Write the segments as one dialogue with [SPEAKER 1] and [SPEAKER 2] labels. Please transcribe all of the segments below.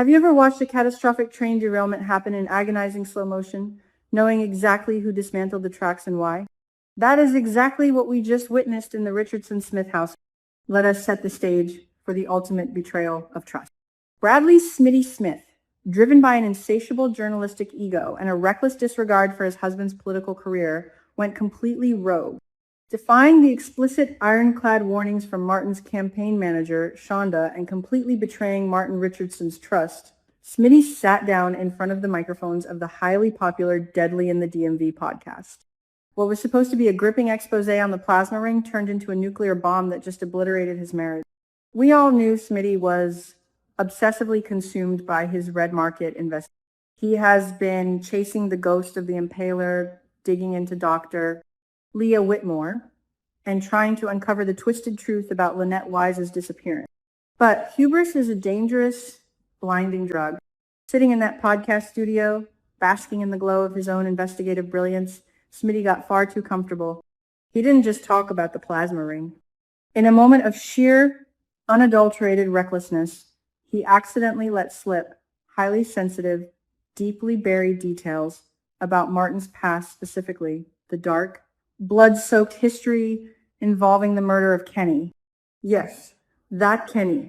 [SPEAKER 1] Have you ever watched a catastrophic train derailment happen in agonizing slow motion, knowing exactly who dismantled the tracks and why? That is exactly what we just witnessed in the Richardson-Smith house. Let us set the stage for the ultimate betrayal of trust. Bradley Smitty Smith, driven by an insatiable journalistic ego and a reckless disregard for his husband's political career, went completely rogue. Defying the explicit ironclad warnings from Martin's campaign manager, Shonda, and completely betraying Martin Richardson's trust, Smitty sat down in front of the microphones of the highly popular Deadly in the DMV podcast. What was supposed to be a gripping expose on the plasma ring turned into a nuclear bomb that just obliterated his marriage. We all knew Smitty was obsessively consumed by his red market investment. He has been chasing the ghost of the impaler, digging into Dr. Leah Whitmore, and trying to uncover the twisted truth about Lynette Wise's disappearance. But hubris is a dangerous, blinding drug. Sitting in that podcast studio, basking in the glow of his own investigative brilliance, Smitty got far too comfortable. He didn't just talk about the plasma ring. In a moment of sheer, unadulterated recklessness, he accidentally let slip highly sensitive, deeply buried details about Martin's past, specifically the dark, blood-soaked history involving the murder of Kenny. Yes, that Kenny.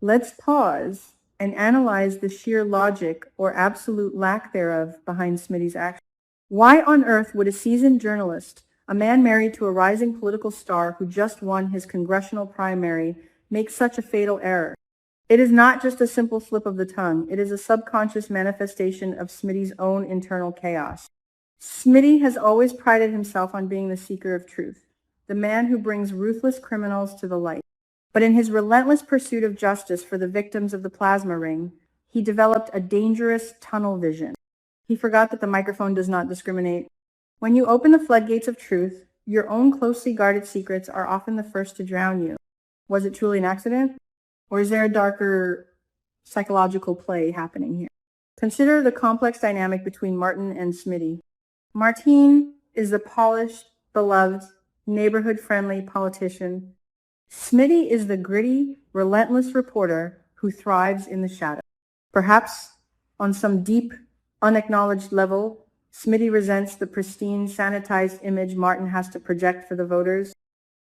[SPEAKER 1] Let's pause and analyze the sheer logic or absolute lack thereof behind Smitty's action. Why on earth would a seasoned journalist, a man married to a rising political star who just won his congressional primary, make such a fatal error? It is not just a simple slip of the tongue. It is a subconscious manifestation of Smitty's own internal chaos. Smitty has always prided himself on being the seeker of truth, the man who brings ruthless criminals to the light. But in his relentless pursuit of justice for the victims of the plasma ring, he developed a dangerous tunnel vision. He forgot that the microphone does not discriminate. When you open the floodgates of truth, your own closely guarded secrets are often the first to drown you. Was it truly an accident? Or is there a darker psychological play happening here? Consider the complex dynamic between Martin and Smitty. Martin is the polished, beloved, neighborhood-friendly politician. Smitty is the gritty, relentless reporter who thrives in the shadow. Perhaps on some deep, unacknowledged level, Smitty resents the pristine, sanitized image Martin has to project for the voters.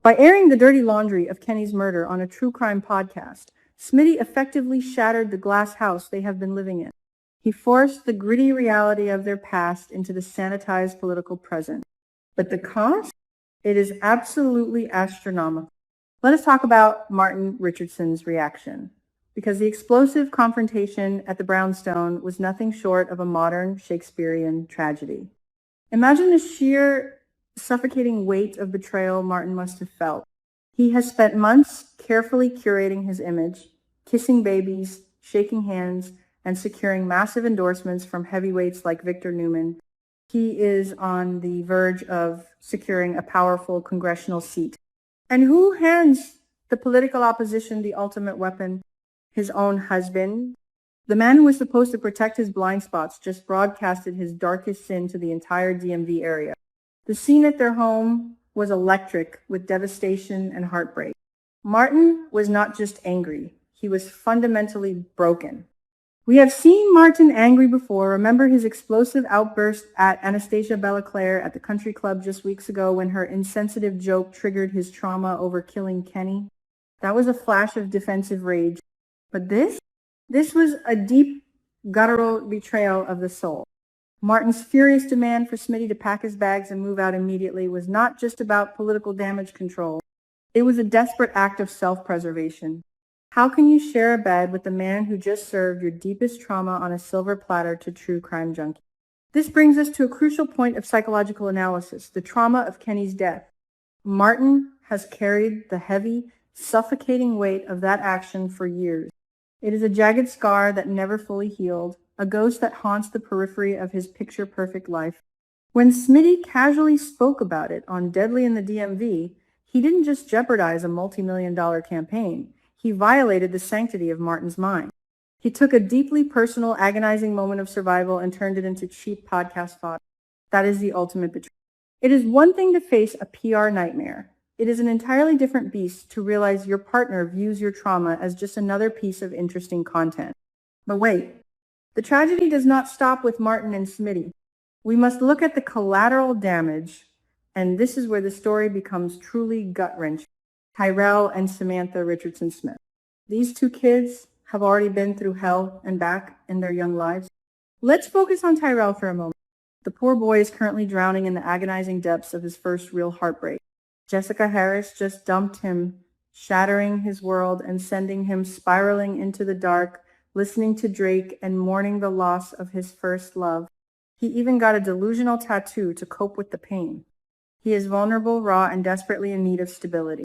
[SPEAKER 1] By airing the dirty laundry of Kenny's murder on a true crime podcast, Smitty effectively shattered the glass house they have been living in. He forced the gritty reality of their past into the sanitized political present. But the cost? It is absolutely astronomical. Let us talk about Martin Richardson's reaction, because the explosive confrontation at the brownstone was nothing short of a modern Shakespearean tragedy. Imagine the sheer suffocating weight of betrayal Martin must have felt. He has spent months carefully curating his image, kissing babies, shaking hands, and securing massive endorsements from heavyweights like Victor Newman. He is on the verge of securing a powerful congressional seat. And who hands the political opposition the ultimate weapon? His own husband. The man who was supposed to protect his blind spots just broadcasted his darkest sin to the entire DMV area. The scene at their home was electric with devastation and heartbreak. Martin was not just angry, he was fundamentally broken. We have seen Martin angry before. Remember his explosive outburst at Anastasia Bellaclaire at the country club just weeks ago when her insensitive joke triggered his trauma over killing Kenny? That was a flash of defensive rage. But this was a deep, guttural betrayal of the soul. Martin's furious demand for Smitty to pack his bags and move out immediately was not just about political damage control. It was a desperate act of self-preservation. How can you share a bed with the man who just served your deepest trauma on a silver platter to true crime junkies? This brings us to a crucial point of psychological analysis, the trauma of Kenny's death. Martin has carried the heavy, suffocating weight of that action for years. It is a jagged scar that never fully healed, a ghost that haunts the periphery of his picture-perfect life. When Smitty casually spoke about it on Deadly in the DMV, he didn't just jeopardize a multi-million-dollar campaign. He violated the sanctity of Martin's mind. He took a deeply personal, agonizing moment of survival and turned it into cheap podcast fodder. That is the ultimate betrayal. It is one thing to face a PR nightmare. It is an entirely different beast to realize your partner views your trauma as just another piece of interesting content. But wait, the tragedy does not stop with Martin and Smitty. We must look at the collateral damage, and this is where the story becomes truly gut-wrenching. Tyrell and Samantha Richardson Smith. These two kids have already been through hell and back in their young lives. Let's focus on Tyrell for a moment. The poor boy is currently drowning in the agonizing depths of his first real heartbreak. Jessica Harris just dumped him, shattering his world and sending him spiraling into the dark, listening to Drake and mourning the loss of his first love. He even got a delusional tattoo to cope with the pain. He is vulnerable, raw, and desperately in need of stability.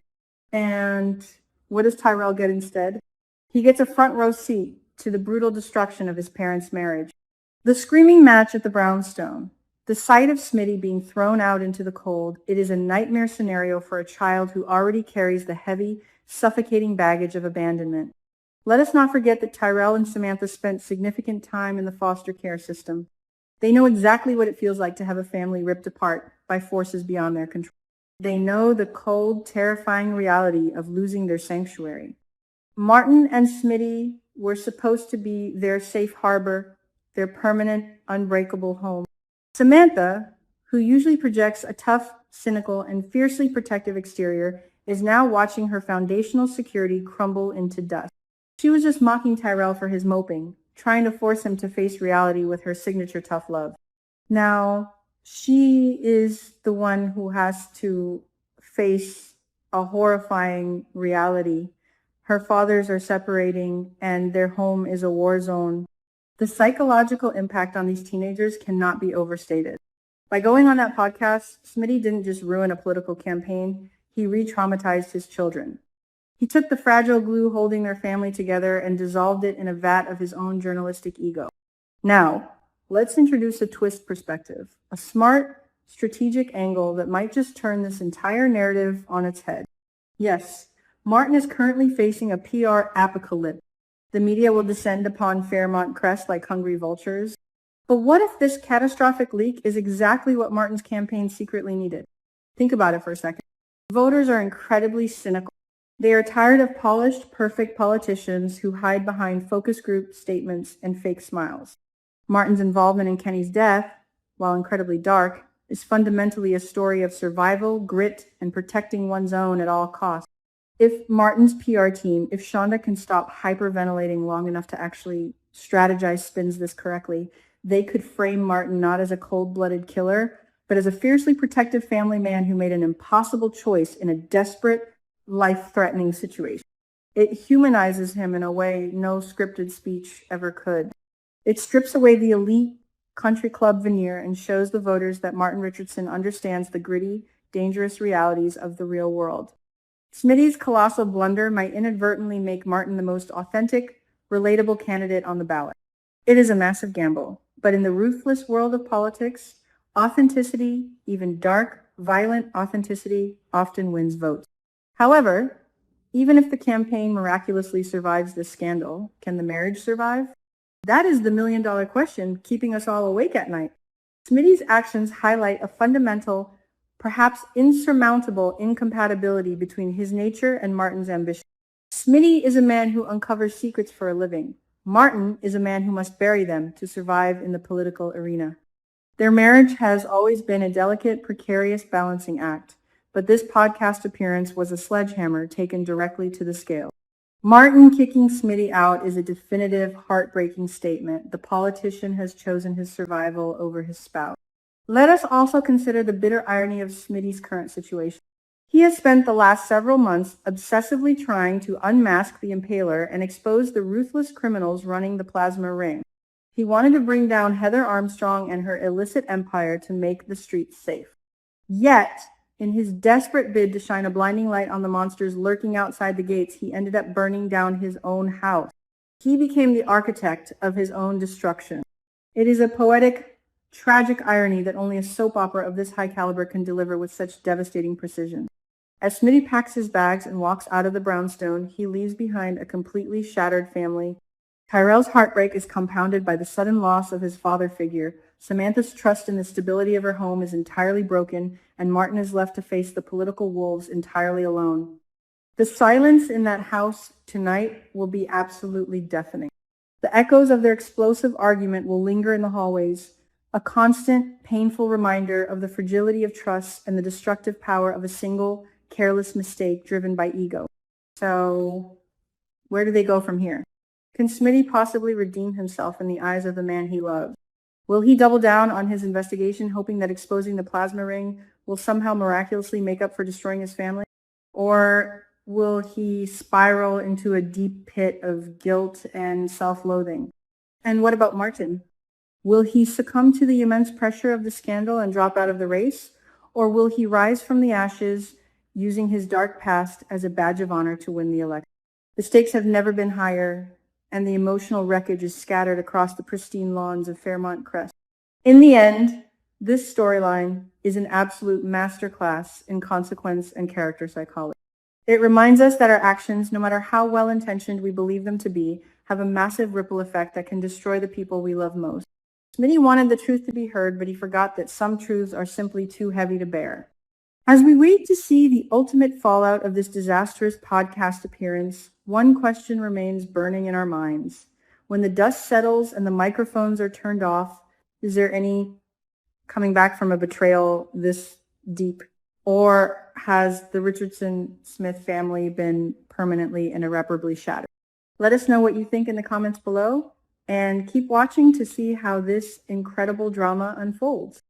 [SPEAKER 1] And what does Tyrell get instead? He gets a front row seat to the brutal destruction of his parents' marriage. The screaming match at the brownstone. The sight of Smitty being thrown out into the cold. It is a nightmare scenario for a child who already carries the heavy, suffocating baggage of abandonment. Let us not forget that Tyrell and Samantha spent significant time in the foster care system. They know exactly what it feels like to have a family ripped apart by forces beyond their control. They know the cold, terrifying reality of losing their sanctuary. Martin and Smitty were supposed to be their safe harbor, their permanent, unbreakable home. Samantha, who usually projects a tough, cynical, and fiercely protective exterior, is now watching her foundational security crumble into dust. She was just mocking Tyrell for his moping, trying to force him to face reality with her signature tough love. Now, she is the one who has to face a horrifying reality. Her fathers are separating and their home is a war zone. The psychological impact on these teenagers cannot be overstated. By going on that podcast, Smitty didn't just ruin a political campaign, he re-traumatized his children. He took the fragile glue holding their family together and dissolved it in a vat of his own journalistic ego. Now, let's introduce a twist perspective, a smart, strategic angle that might just turn this entire narrative on its head. Yes, Martin is currently facing a PR apocalypse. The media will descend upon Fairmont Crest like hungry vultures. But what if this catastrophic leak is exactly what Martin's campaign secretly needed? Think about it for a second. Voters are incredibly cynical. They are tired of polished, perfect politicians who hide behind focus group statements and fake smiles. Martin's involvement in Kenny's death, while incredibly dark, is fundamentally a story of survival, grit, and protecting one's own at all costs. If Martin's PR team, if Shonda can stop hyperventilating long enough to actually strategize spins this correctly, they could frame Martin not as a cold-blooded killer, but as a fiercely protective family man who made an impossible choice in a desperate, life-threatening situation. It humanizes him in a way no scripted speech ever could. It strips away the elite country club veneer and shows the voters that Martin Richardson understands the gritty, dangerous realities of the real world. Smitty's colossal blunder might inadvertently make Martin the most authentic, relatable candidate on the ballot. It is a massive gamble, but in the ruthless world of politics, authenticity, even dark, violent authenticity, often wins votes. However, even if the campaign miraculously survives this scandal, can the marriage survive? That is the million-dollar question keeping us all awake at night. Smitty's actions highlight a fundamental, perhaps insurmountable incompatibility between his nature and Martin's ambition. Smitty is a man who uncovers secrets for a living. Martin is a man who must bury them to survive in the political arena. Their marriage has always been a delicate, precarious balancing act, but this podcast appearance was a sledgehammer taken directly to the scale. Martin kicking Smitty out is a definitive, heartbreaking statement. The politician has chosen his survival over his spouse. Let us also consider the bitter irony of Smitty's current situation. He has spent the last several months obsessively trying to unmask the impaler and expose the ruthless criminals running the plasma ring. He wanted to bring down Heather Armstrong and her illicit empire to make the streets safe. Yet, in his desperate bid to shine a blinding light on the monsters lurking outside the gates, he ended up burning down his own house. He became the architect of his own destruction. It is a poetic, tragic irony that only a soap opera of this high caliber can deliver with such devastating precision. As Smitty packs his bags and walks out of the brownstone, he leaves behind a completely shattered family. Tyrell's heartbreak is compounded by the sudden loss of his father figure. Samantha's trust in the stability of her home is entirely broken, and Martin is left to face the political wolves entirely alone. The silence in that house tonight will be absolutely deafening. The echoes of their explosive argument will linger in the hallways, a constant, painful reminder of the fragility of trust and the destructive power of a single, careless mistake driven by ego. So, where do they go from here? Can Smitty possibly redeem himself in the eyes of the man he loves? Will he double down on his investigation, hoping that exposing the plasma ring will somehow miraculously make up for destroying his family? Or will he spiral into a deep pit of guilt and self-loathing? And what about Martin? Will he succumb to the immense pressure of the scandal and drop out of the race? Or will he rise from the ashes, using his dark past as a badge of honor to win the election? The stakes have never been higher, and the emotional wreckage is scattered across the pristine lawns of Fairmont Crest. In the end, this storyline is an absolute masterclass in consequence and character psychology. It reminds us that our actions, no matter how well-intentioned we believe them to be, have a massive ripple effect that can destroy the people we love most. Smitty wanted the truth to be heard, but he forgot that some truths are simply too heavy to bear. As we wait to see the ultimate fallout of this disastrous podcast appearance, one question remains burning in our minds. When the dust settles and the microphones are turned off, is there any coming back from a betrayal this deep? Or has the Richardson-Smith family been permanently and irreparably shattered? Let us know what you think in the comments below, and keep watching to see how this incredible drama unfolds.